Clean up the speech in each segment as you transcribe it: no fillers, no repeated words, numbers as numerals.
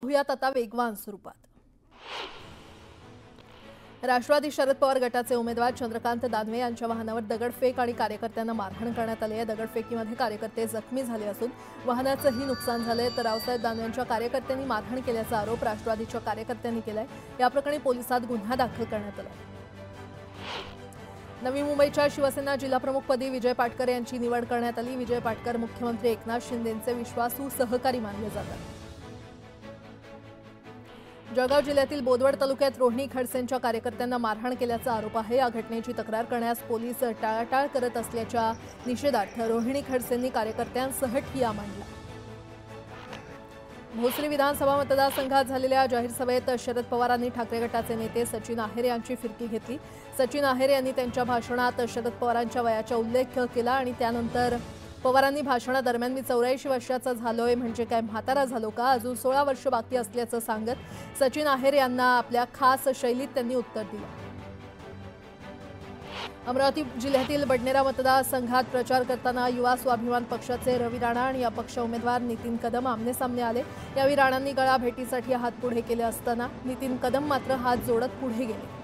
पाहूयात आता वेगवान स्वरूपात। राष्ट्रवादी शरद पवार गटाचे उमेदवार चंद्रकांत दानवे यांच्या वाहनावर दगडफेक आणि कार्यकर्त्यांना मारहाण करण्यात आली आहे। दगडफेकीमध्ये कार्यकर्ते जखमी झाले असून वाहनाचंही नुकसान झाले। तर रावसाहेब दानवेंच्या कार्यकर्त्यांनी मारहाण केल्याचा आरोप राष्ट्रवादीच्या कार्यकर्त्यांनी केलाय। या प्रकरणी पोलिसात गुन्हा दाखल करण्यात आला। नवी मुंबईच्या शिवसेना जिल्हाप्रमुखपदी विजय पाटकर यांची निवड करण्यात आली। विजय पाटकर मुख्यमंत्री एकनाथ शिंदेंचे विश्वासू सहकारी मानले जातात। जळगाव जिल्ह्यातील बोदवड तालुक्यात रोहिणी खडसेंच्या कार्यकर्त्यांना मारहाण केल्याचा आरोप आहे। या घटनेची तक्रार करण्यास पोलीस टाळाटाळ करत असल्याच्या निषेधार्थ रोहिणी खडसेंनी कार्यकर्त्यांसह ठिय्या मांडला। भोसरी विधानसभा मतदारसंघात झालेल्या जाहीर सभेत शरद पवारांनी ठाकरे गटाचे नेते सचिन आहेर यांची फिरकी घेतली। सचिन आहेर यांनी त्यांच्या भाषणात शरद पवारांच्या वयाचा उल्लेख केला आणि त्यानंतर पवारांनी भाषणादरम्यान मी 84 वर्षाचा झालोय म्हणजे काय म्हातारा झालो का, अजून 16 वर्ष बाकी असल्याचं सांगत सचिन आहेर यांना आपल्या खास शैलीत त्यांनी उत्तर दिलं। अमरावती जिल्ह्यातील बडनेरा मतदारसंघात प्रचार करताना युवा स्वाभिमान पक्षाचे रवी राणा आणि अपक्ष उमेदवार नितीन कदम आमने-सामने आले। यावेळी राणांनी गळा भेटीसाठी हात पुढे केले असताना नितीन कदम मात्र हात जोडत पुढे गेले।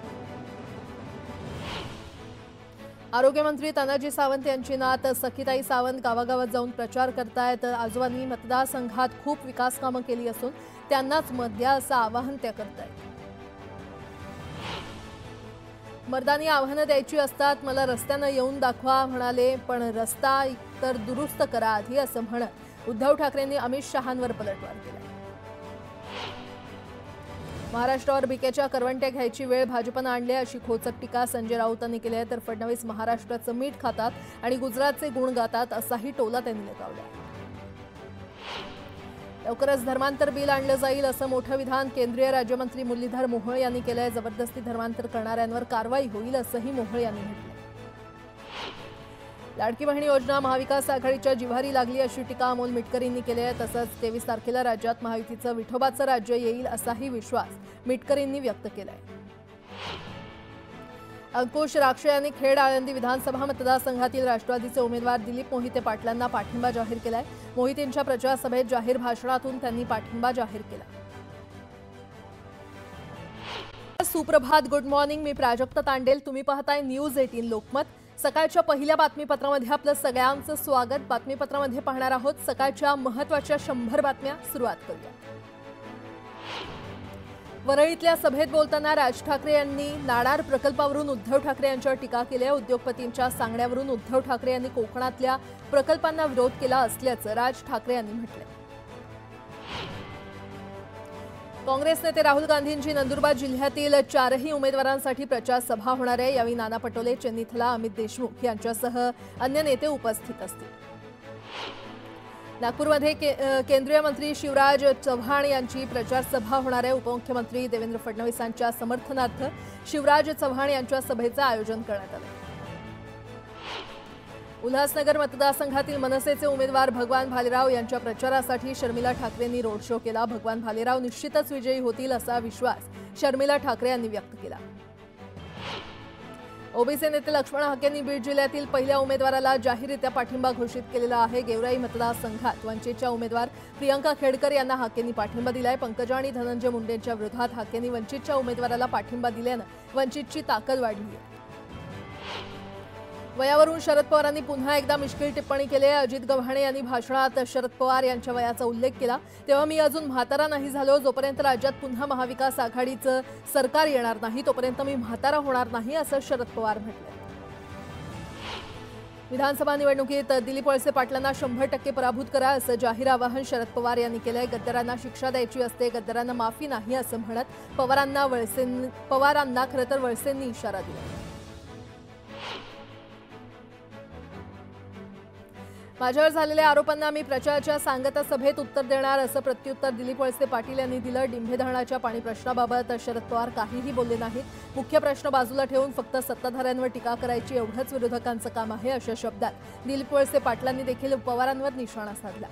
आरोग्यमंत्री तानाजी सावंत यांची नात सखीताई सावंत गावागावात जाऊन प्रचार करतायत। आजोबांनी मतदारसंघात खूप विकास कामं केली असून त्यांनाच मत द्या असं आवाहन त्या करतायत। मर्दानी आव्हानं द्यायची असतात, मला रस्त्यानं येऊन दाखवा म्हणाले, पण रस्ता तर दुरुस्त करा आधी असं म्हणत उद्धव ठाकरेंनी अमित शहांवर पलटवार केला। महाराष्ट्रावर बीकेच्या करवंट्या घ्यायची वेळ भाजपनं आणली अशी खोचक टीका संजय राऊतांनी केली आहे। तर फडणवीस महाराष्ट्राचं मीठ खातात आणि गुजरातचे गुण गातात असाही टोला त्यांनी लगावला। लवकरच धर्मांतर बिल आणलं जाईल असं मोठं विधान केंद्रीय राज्यमंत्री मुरलीधर मोहोळ यांनी केलंय। जबरदस्ती धर्मांतर करणाऱ्यांवर कारवाई होईल असंही मोहोळ यांनी म्हटलं। लाडकी बहीण योजना महाविकास आघाडीच्या जिव्हारी लागली अशी टीका अमोल मिटकरींनी केली आहे। तसंच 23 तारखेला राज्यात महायुतीचं विठोबाचं राज्य येईल असाही विश्वास मिटकरींनी व्यक्त केलाय। अंकुश राक्षे यांनी खेड आळंदी विधानसभा मतदारसंघातील राष्ट्रवादीचे उमेदवार दिलीप मोहिते पाटलांना पाठिंबा जाहीर केलाय। मोहितेंच्या प्रचार सभेत जाहीर भाषणातून त्यांनी पाठिंबा जाहीर केला। सुप्रभात, गुड मॉर्निंग, मी प्राजक्ता तांडेल, तुम्ही पाहताय न्यूज 18 लोकमत। सकाळच्या पहिल्या बातमीपत्रामध्ये आपलं सगळ्यांचं स्वागत। बातमीपत्रामध्ये पाहणार आहोत सकाळच्या महत्त्वाच्या 100 बातम्या। सुरुवात करूया। वरळीतल्या सभेत बोलताना राज ठाकरे यांनी नाणार प्रकल्पावरून उद्धव ठाकरे यांच्यावर टीका केली आहे। उद्योगपतींच्या सांगण्यावरून उद्धव ठाकरे यांनी कोकणातल्या प्रकल्पांना विरोध केला असल्याचं राज ठाकरे यांनी म्हटलंय। काँग्रेस नेते राहुल गांधींची नंदुरबार जिल्ह्यातील 4ही उमेदवारांसाठी प्रचार सभा होणार आहे। यावेळी नाना पटोले, चेन्नीथला, अमित देशमुख यांच्यासह अन्य नेते उपस्थित असतील। नागपूरमध्ये केंद्रीय मंत्री शिवराज चव्हाण यांची प्रचार सभा होणार आहे। उपमुख्यमंत्री देवेंद्र फडणवीसांच्या समर्थनार्थ शिवराज चव्हाण यांच्या सभेचं आयोजन करण्यात आलं। उल्हासनगर मतदारसंघातील मनसेचे उमेदवार भगवान भालेराव यांच्या प्रचारासाठी शर्मिला ठाकरेंनी रोड शो केला। भगवान भालेराव निश्चितच विजयी होतील असा विश्वास शर्मिला ठाकरे यांनी व्यक्त केला। ओबीसी नेते लक्ष्मण हाकेंनी बीड जिल्ह्यातील पहिल्या उमेदवाराला जाहीररित्या पाठिंबा घोषित केलेला आहे। गेवराई मतदारसंघात वंचितच्या उमेदवार प्रियंका खेडकर यांना हाकेंनी पाठिंबा दिलाय। पंकजा आणि धनंजय मुंडेंच्या विरोधात हाकेंनी वंचितच्या उमेदवाराला पाठिंबा दिल्यानं वंचितची ताकद वाढली आहे। वयावरून शरद पवारांनी पुन्हा एकदा मिश्किल टिप्पणी केली आहे। अजित गव्हाणे यांनी भाषणात शरद पवार यांच्या वयाचा उल्लेख केला तेव्हा मी अजून म्हातारा नाही झालो, जोपर्यंत राज्यात पुन्हा महाविकास आघाडीचं सरकार येणार नाही तोपर्यंत मी म्हातारा होणार नाही असं शरद पवार म्हटले। विधानसभा निवडणुकीत दिलीप वळसे पाटलांना 100% पराभूत करा असं जाहीर आवाहन शरद पवार यांनी केलंय। गद्दारांना शिक्षा द्यायची असते, गद्दारांना माफी नाही असं म्हणत पवारांना खरं तर वळसेंनी इशारा दिला। माझ्यावर झालेल्या आरोपांना मी प्रचाराच्या सांगता सभेत उत्तर देणार असं प्रत्युत्तर दिलीप वळसे पाटील यांनी दिलं। डिंभे धरणाच्या पाणी प्रश्नाबाबत शरद पवार काहीही बोलले नाहीत। मुख्य प्रश्न बाजूला ठेवून फक्त सत्ताधाऱ्यांवर टीका करायची एवढंच विरोधकांचं काम आहे अशा शब्दात दिलीप वळसे पाटलांनी देखील पवारांवर निशाणा साधला।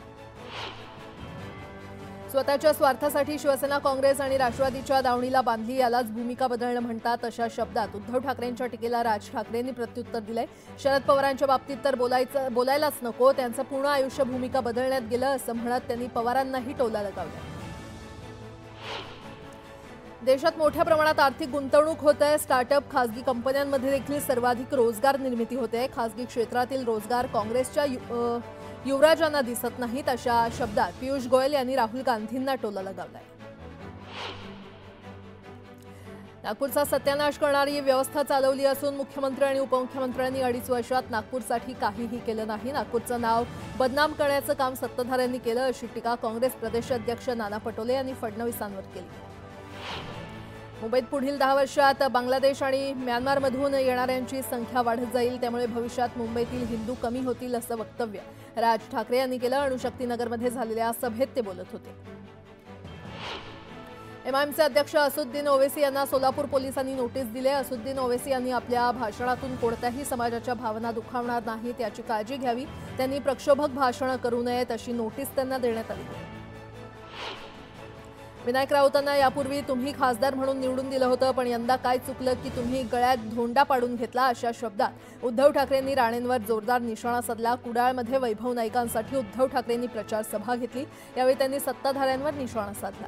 स्वतःच्या स्वार्थासाठी शिवसेना, काँग्रेस आणि राष्ट्रवादीच्या दावणीला बांधली, यालाच भूमिका बदलणं म्हणतात अशा शब्दात उद्धव ठाकरेंच्या टीकेला राज ठाकरेंनी प्रत्युत्तर दिलंय। शरद पवारांच्या बाबतीत तर बोलायलाच नको, त्यांचं पूर्ण आयुष्य भूमिका बदलण्यात गेलं असं म्हणत त्यांनी पवारांनाही टोला लगावला। देशात मोठ्या प्रमाणात आर्थिक गुंतवणूक होत आहे। स्टार्टअप खासगी कंपन्यांमध्ये देखील सर्वाधिक रोजगार निर्मिती होते आहे। खासगी क्षेत्रातील रोजगार काँग्रेसच्या युवराजांना दिसत नाहीत, अशा शब्दात पियुष गोयल यांनी राहुल गांधींना टोला लगावलाय। नागपूरचा सत्यानाश करणारी व्यवस्था चालवली असून मुख्यमंत्री आणि उपमुख्यमंत्र्यांनी 2.5 वर्षात नागपूरसाठी काहीही केलं नाही। नागपूरचं नाव बदनाम करण्याचं काम सत्ताधाऱ्यांनी केलं, अशी टीका काँग्रेस प्रदेश अध्यक्ष नाना पटोले यांनी फडणवीसांवर केली। मुंबईत पुढील 10 वर्षात बांगलादेश आणि म्यानमारमधून येणाऱ्यांची संख्या वाढत जाईल, त्यामुळे भविष्यात मुंबईतील हिंदू कमी होतील, असं वक्तव्य राज ठाकरे यांनी केलं। अणुशक्तीनगरमध्ये झालेल्या सभेत ते बोलत होते। एमआयएमचे अध्यक्ष असुद्दीन ओवैसी यांना सोलापूर पोलिसांनी नोटीस दिली आहे। असुद्दीन ओवैसी यांनी आपल्या भाषणातून कोणत्याही समाजाच्या भावना दुखावणार नाहीत याची काळजी घ्यावी, त्यांनी प्रक्षोभक भाषणं करू नयेत, अशी नोटीस त्यांना देण्यात आली आहे। विनायक राऊतांना यापूर्वी तुम्ही खासदार म्हणून निवडून दिलं होतं, पण यंदा काय चुकलं की तुम्ही गळ्यात धोंडा पाडून घेतला, अशा शब्दात उद्धव ठाकरेंनी राणेंवर जोरदार निशाणा साधला। कुडाळमध्ये वैभव नाईकांसाठी उद्धव ठाकरेंनी प्रचार सभा घेतली, यावेळी त्यांनी सत्ताधाऱ्यांवर निशाणा साधला।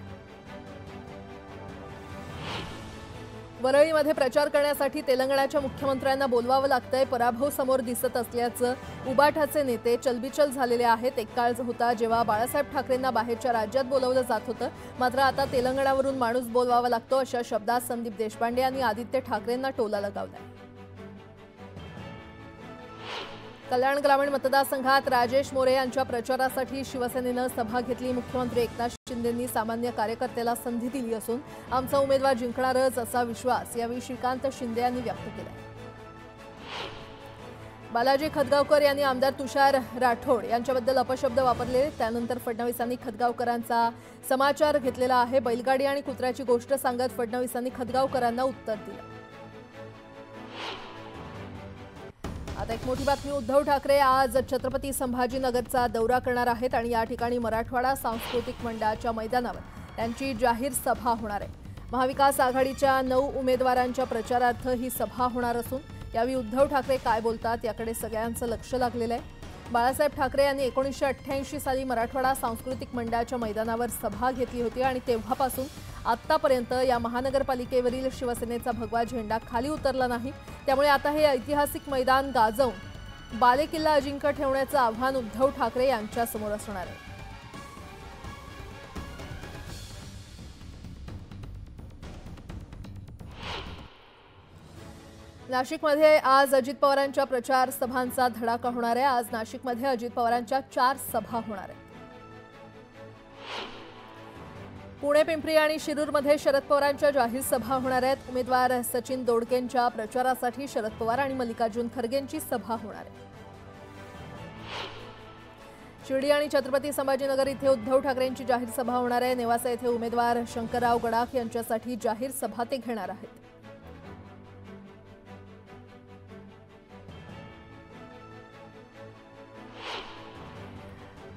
वरळीमध्ये प्रचार करण्यासाठी तेलंगणाच्या मुख्यमंत्र्यांना बोलवावं लागतंय। पराभव समोर दिसत असल्याचं उबाठाचे नेते चलबिचल झालेले आहेत। एक काळ होता जेव्हा बाळासाहेब ठाकरेंना बाहेरच्या राज्यात बोलवलं जात होतं, मात्र आता तेलंगणावरून माणूस बोलवावा लागतो, अशा शब्दात संदीप देशपांडे यांनी आदित्य ठाकरेंना टोला लगावलाय। कल्याण ग्रामीण मतदारसंघात राजेश मोरे यांच्या प्रचारासाठी शिवसेनेनं सभा घेतली। मुख्यमंत्री एकनाथ शिंदेंनी सामान्य कार्यकर्त्याला संधी दिली असून आमचा उमेदवार जिंकणारच, असा विश्वास यावेळी श्रीकांत शिंदे यांनी व्यक्त केला। बालाजी खतगावकर यांनी आमदार तुषार राठोड यांच्याबद्दल अपशब्द वापरले, त्यानंतर फडणवीसांनी खतगावकरांचा समाचार घेतलेला आहे। बैलगाडी आणि कुत्र्याची गोष्ट सांगत फडणवीसांनी खतगावकरांना उत्तर दिलं। आता एक मोठी बातमी, उद्धव ठाकरे आज छत्रपती संभाजीनगरचा दौरा करणार आहेत आणि या ठिकाणी मराठवाडा सांस्कृतिक मंडळाच्या मैदानावर त्यांची जाहीर सभा होणार आहे। महाविकास आघाडीच्या 9 उमेदवारांच्या प्रचारार्थ ही सभा होणार असून यावेळी उद्धव ठाकरे काय बोलतात याकडे सगळ्यांचं लक्ष लागलेलं आहे। बाळासाहेब ठाकरे यांनी 1988 साली मराठवाडा सांस्कृतिक मंडळाच्या मैदानावर सभा घेतली होती आणि तेव्हापासून आतापर्यंत या महानगरपालिकेवरील शिवसेनेचा भगवा झेंडा खाली उतरला नाही, त्यामुळे आता हे ऐतिहासिक मैदान गाजवून बालेकिल्ला अजिंक्य ठेवण्याचं आव्हान उद्धव ठाकरे यांच्या समोर असणार आहे। नाशिकमध्ये आज अजित पवारांच्या प्रचार सभांचा धडाका होणार आहे। आज नाशिकमध्ये अजित पवारांच्या 4 सभा होणार आहेत। पुणे, पिंपरी आणि शिरूरमध्ये शरद पवारांच्या जाहीर सभा होणार आहेत। उमेदवार सचिन दोडकेंच्या प्रचारासाठी शरद पवार आणि मल्लिकार्जुन खरगेंची सभा होणार आहे। शिर्डी आणि छत्रपती संभाजीनगर इथे उद्धव ठाकरेंची जाहीर सभा होणार आहे। नेवासा येथे उमेदवार शंकरराव गडाख यांच्यासाठी जाहीर सभा ते घेणार आहेत।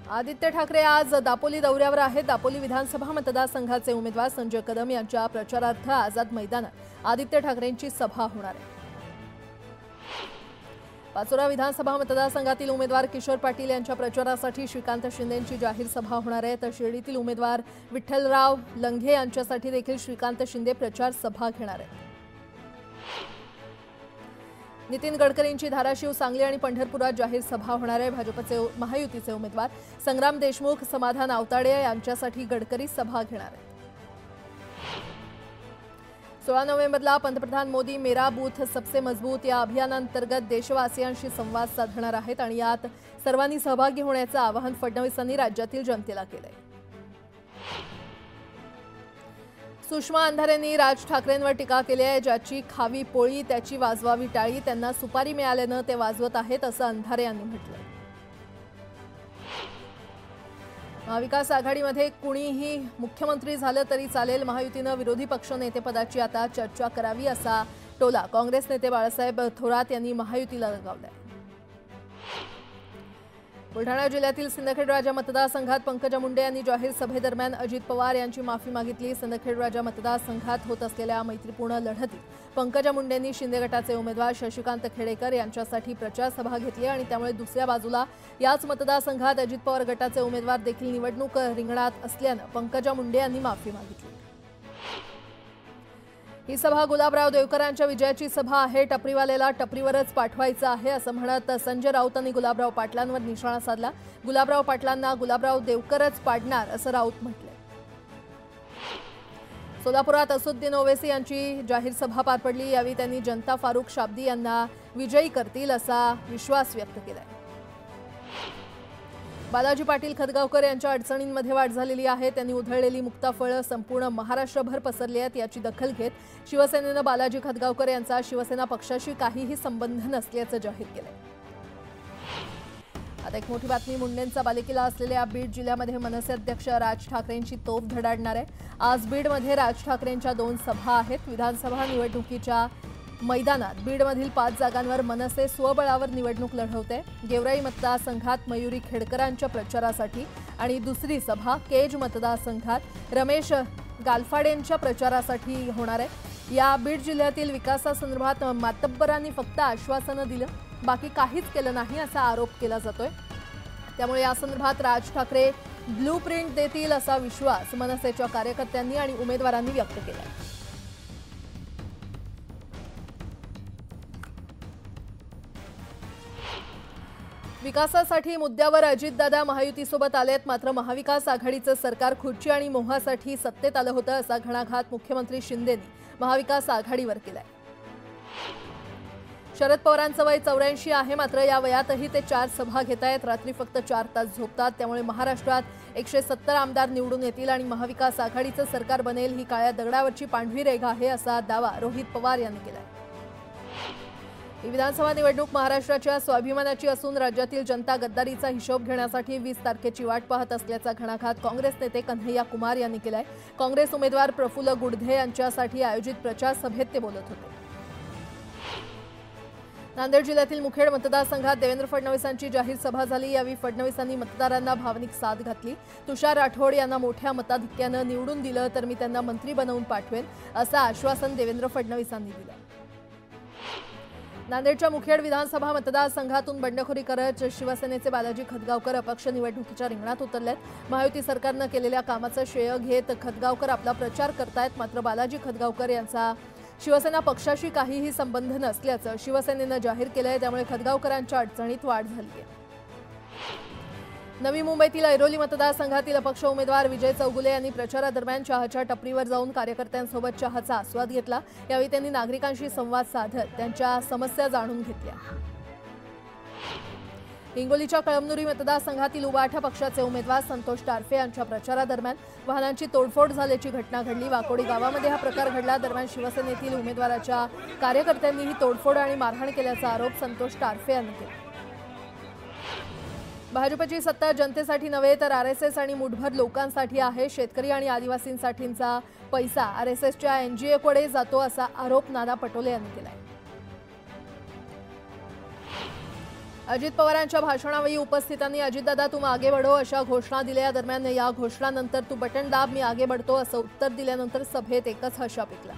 आदित्य ठाकरे आज दापोली दौऱ्यावर आहेत। दापोली विधानसभा मतदारसंघाचे उमेदवार संजय कदम यांच्या प्रचारार्थ आझाद मैदानात आदित्य ठाकरेंची सभा होणार आहे। पाचोरा विधानसभा मतदारसंघातील उमेदवार किशोर पाटील यांच्या प्रचारासाठी श्रीकांत शिंदेंची जाहीर सभा होणार आहे, तर शिर्डीतील उमेदवार विठ्ठलराव लंघे यांच्यासाठी देखील श्रीकांत शिंदे प्रचार सभा घेणार आहेत। नितीन गडकरींची धाराशिव, सांगली आणि पंढरपुरात जाहीर सभा होणार आहे। भाजपचे महायुतीचे उमेदवार संग्राम देशमुख, समाधान आवताडे यांच्यासाठी गडकरी सभा घेणार आहेत। 16 नोव्हेंबरला पंतप्रधान मोदी मेरा बूथ सबसे मजबूत या अभियानांतर्गत देशवासियांशी संवाद साधणार आहेत आणि यात सर्वांनी सहभागी होण्याचं आवाहन फडणवीसांनी राज्यातील जनतेला केलंय। सुषमा अंधारेंनी राज ठाकरेंवर टीका केली आहे। ज्याची खावी पोळी त्याची वाजवावी टाळी, त्यांना सुपारी मिळाल्यानं ते वाजवत आहेत, असं अंधारे यांनी म्हटलं। महाविकास आघाडीमध्ये कुणीही मुख्यमंत्री झालं तरी चालेल, महायुतीनं विरोधी पक्ष नेतेपदाची आता चर्चा करावी, असा टोला काँग्रेस नेते बाळासाहेब थोरात यांनी महायुतीला लगावलाय। बुलढाणा जिल्ह्यातील सिंदखेडराजा मतदारसंघात पंकजा मुंडे यांनी जाहीर सभेदरम्यान अजित पवार यांची माफी मागितली। सिंदखेडराजा मतदारसंघात होत असलेल्या मैत्रीपूर्ण लढतीत पंकजा मुंडेंनी शिंदे गटाचे उमेदवार शशिकांत खेडेकर यांच्यासाठी प्रचार सभा घेतली आणि त्यामुळे दुसऱ्या बाजूला याच मतदारसंघात अजित पवार गटाचे उमेदवार देखील निवडणूक रिंगणात असल्यानं पंकजा मुंडे यांनी माफी मागितली। ही सभा गुलाबराव देवकरांच्या विजयाची सभा आहे, टपरीवालेला टपरीवरच पाठवायचं आहे असं म्हणत संजय राऊतांनी गुलाबराव पाटलांवर निशाणा साधला। गुलाबराव पाटलांना गुलाबराव देवकरच पाडणार असं राऊत म्हटले। सोलापुरात असुद्दीन ओवैसी यांची जाहीर सभा पार पडली। यावेळी त्यांनी जनता फारुख शाब्दी यांना विजयी करतील असा विश्वास व्यक्त केलाय। बालाजी पाटील खतगावकर यांच्या अडचणींमध्ये वाढ झालेली आहे। त्यांनी उधळलेली मुक्ताफळं संपूर्ण महाराष्ट्रभर पसरली आहेत। याची दखल घेत शिवसेनेनं बालाजी खतगावकर यांचा शिवसेना पक्षाशी काहीही संबंध नसल्याचं जाहीर केलंय। आता एक मोठी बातमी, मुंडेंचा बालेकिल्ला असलेल्या बीड जिल्ह्यामध्ये मनसे अध्यक्ष राज ठाकरेंची तोफ धडाडणार आहे। आज बीडमध्ये राज ठाकरेंच्या 2 सभा आहेत। विधानसभा निवडणुकीच्या मैदानात बीडमधील 5 जागांवर मनसे स्वबळावर निवडणूक लढवते। गेवराई मतदारसंघात मयुरी खेडकरांच्या प्रचारासाठी आणि दुसरी सभा केज मतदारसंघात रमेश गालफाडेंच्या प्रचारासाठी होणार आहे। या बीड जिल्ह्यातील विकासासंदर्भात मातब्बरांनी फक्त आश्वासनं दिलं, बाकी काहीच केलं नाही असा आरोप केला जातोय। त्यामुळे या संदर्भात राज ठाकरे ब्लूप्रिंट देतील असा विश्वास मनसेच्या कार्यकर्त्यांनी आणि उमेदवारांनी व्यक्त केला आहे। विकासासाठी मुद्द्यावर अजितदादा महायुतीसोबत आलेत, मात्र महाविकास आघाडीचं सरकार खुर्ची आणि मोहासाठी सत्तेत आलं होतं असा घणाघात मुख्यमंत्री शिंदेंनी महाविकास आघाडीवर केलाय। शरद पवारांचं वय 84 आहे, मात्र या वयातही ते 4 सभा घेतायत। रात्री फक्त 4 तास झोपतात। त्यामुळे महाराष्ट्रात 170 आमदार निवडून येतील आणि महाविकास आघाडीचं सरकार बनेल ही काळ्या दगडावरची पांढरी रेघा आहे असा दावा रोहित पवार यांनी केलाय। ही विधानसभा निवडणूक महाराष्ट्राच्या स्वाभिमानाची असून राज्यातील जनता गद्दारीचा हिशोब घेण्यासाठी 20 तारखेची वाट पाहत असल्याचा घणाघात काँग्रेस नेते कन्हैया कुमार यांनी केलाय। काँग्रेस उमेदवार प्रफुल्ल गुडधे यांच्यासाठी आयोजित प्रचार सभेत ते बोलत होते। नांदेड जिल्ह्यातील मुखेड मतदारसंघात देवेंद्र फडणवीसांची जाहीर सभा झाली। यावेळी फडणवीसांनी मतदारांना भावनिक साथ घातली। तुषार राठोड यांना मोठ्या मताधिक्यानं निवडून दिलं तर मी त्यांना मंत्री बनवून पाठवेन असं आश्वासन देवेंद्र फडणवीसांनी दिलं। नांदेडच्या मुखेड विधानसभा मतदारसंघातून बंडखोरी करत शिवसेनेचे बालाजी खतगावकर अपक्ष निवडणुकीच्या रिंगणात उतरलेत। महायुती सरकारनं केलेल्या कामाचं श्रेय घेत खतगावकर आपला प्रचार करतायत, मात्र बालाजी खतगावकर यांचा शिवसेना पक्षाशी काहीही संबंध नसल्याचं शिवसेनेनं जाहीर केलंय। त्यामुळे खतगावकरांच्या अडचणीत वाढ झाली आहे। नवी मुंबईतील ऐरोली मतदारसंघातील अपक्ष उमेदवार विजय चौगुले यांनी प्रचारादरम्यान चहाच्या टपरीवर जाऊन कार्यकर्त्यांसोबत चहाचा आस्वाद घेतला। यावेळी त्यांनी नागरिकांशी संवाद साधत त्यांच्या समस्या जाणून घेतल्या। हिंगोलीच्या कळमनुरी मतदारसंघातील उबाठा पक्षाचे उमेदवार संतोष टारफे यांच्या प्रचारादरम्यान वाहनांची तोडफोड झाल्याची घटना घडली। वाकोडी गावामध्ये हा प्रकार घडला। दरम्यान शिवसेनेतील उमेदवाराच्या कार्यकर्त्यांनी ही तोडफोड आणि मारहाण केल्याचा आरोप संतोष टारफे यांनी केला। भाजपची सत्ता जनतेसाठी नव्हे तर आरएसएस आणि मुठभर लोकांसाठी आहे। शेतकरी आणि आदिवासींसाठीचा पैसा आरएसएसच्या एनजीओकडे जातो असा आरोप नाना पटोले यांनी केला। अजित पवारांच्या भाषणावेळी उपस्थितांनी अजितदादा तुम आगे बढ़ो अशा घोषणा दिल्या। दरम्यान या घोषणानंतर तू बटन दाब मी आगे बढ़तो असं उत्तर दिल्यानंतर सभेत एकच हशा पिकला।